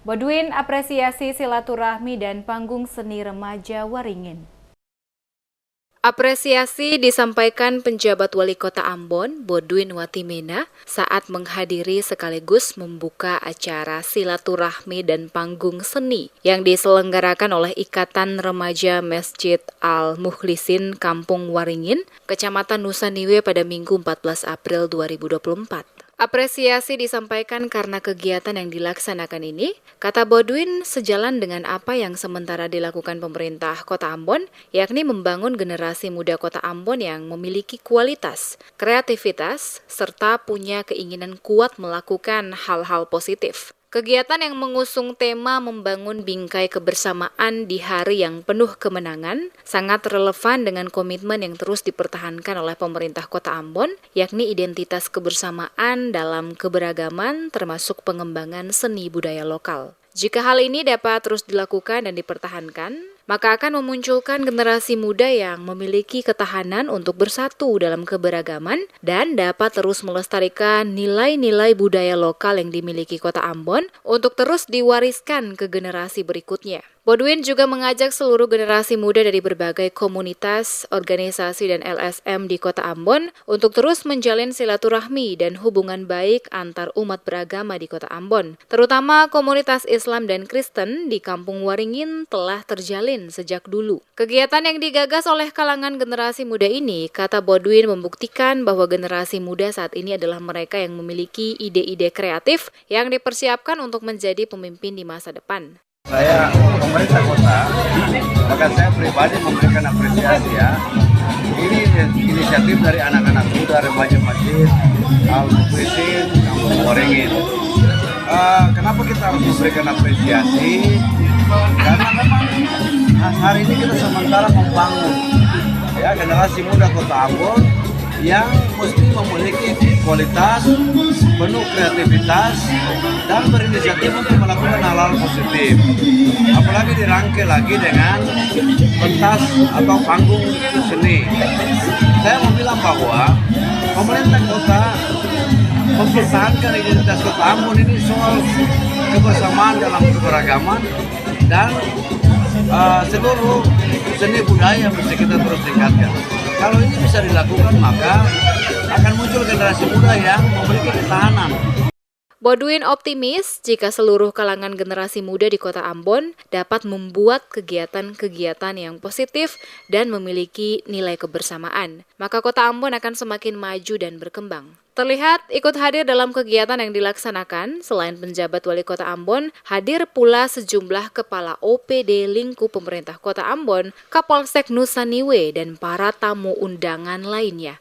Bodwin apresiasi silaturahmi dan panggung seni remaja Waringin. Apresiasi disampaikan penjabat Wali Kota Ambon, Bodwin Watimena, saat menghadiri sekaligus membuka acara silaturahmi dan panggung seni yang diselenggarakan oleh Ikatan Remaja Masjid Al-Mukhlisin Kampung Waringin, Kecamatan Nusaniwe pada Minggu 14 April 2024. Apresiasi disampaikan karena kegiatan yang dilaksanakan ini, kata Bodwin, sejalan dengan apa yang sementara dilakukan pemerintah Kota Ambon, yakni membangun generasi muda Kota Ambon yang memiliki kualitas, kreativitas, serta punya keinginan kuat melakukan hal-hal positif. Kegiatan yang mengusung tema membangun bingkai kebersamaan di hari yang penuh kemenangan sangat relevan dengan komitmen yang terus dipertahankan oleh pemerintah Kota Ambon, yakni identitas kebersamaan dalam keberagaman termasuk pengembangan seni budaya lokal. Jika hal ini dapat terus dilakukan dan dipertahankan, maka akan memunculkan generasi muda yang memiliki ketahanan untuk bersatu dalam keberagaman dan dapat terus melestarikan nilai-nilai budaya lokal yang dimiliki Kota Ambon untuk terus diwariskan ke generasi berikutnya. Bodwin juga mengajak seluruh generasi muda dari berbagai komunitas, organisasi, dan LSM di Kota Ambon untuk terus menjalin silaturahmi dan hubungan baik antar umat beragama di Kota Ambon. Terutama komunitas Islam dan Kristen di Kampung Waringin telah terjalin sejak dulu. Kegiatan yang digagas oleh kalangan generasi muda ini, kata Bodwin, membuktikan bahwa generasi muda saat ini adalah mereka yang memiliki ide-ide kreatif yang dipersiapkan untuk menjadi pemimpin di masa depan. Saya pemerintah kota, bahkan saya pribadi memberikan apresiasi ya. Ini inisiatif dari anak-anak muda remaja Masjid Al-Mukhlisin Kampung Waringin. Kenapa kita harus memberikan apresiasi? Karena memang hari ini kita sementara membangun ya generasi muda Kota Ambon yang mesti memiliki kualitas, penuh kreativitas, dan berinisiatif untuk melakukan hal-hal positif. Apalagi dirangkai lagi dengan pentas atau panggung seni. Saya mau bilang bahwa pemerintah kota mempertahankan identitas Kota Ambon ini soal kebersamaan dalam keberagaman dan seluruh seni budaya mesti kita terus tingkatkan. Kalau ini bisa dilakukan, maka akan muncul generasi muda yang memiliki ketahanan. Bodwin optimis jika seluruh kalangan generasi muda di Kota Ambon dapat membuat kegiatan-kegiatan yang positif dan memiliki nilai kebersamaan, maka Kota Ambon akan semakin maju dan berkembang. Terlihat ikut hadir dalam kegiatan yang dilaksanakan, selain penjabat Wali Kota Ambon, hadir pula sejumlah kepala OPD lingkup pemerintah Kota Ambon, Kapolsek Nusaniwe, dan para tamu undangan lainnya.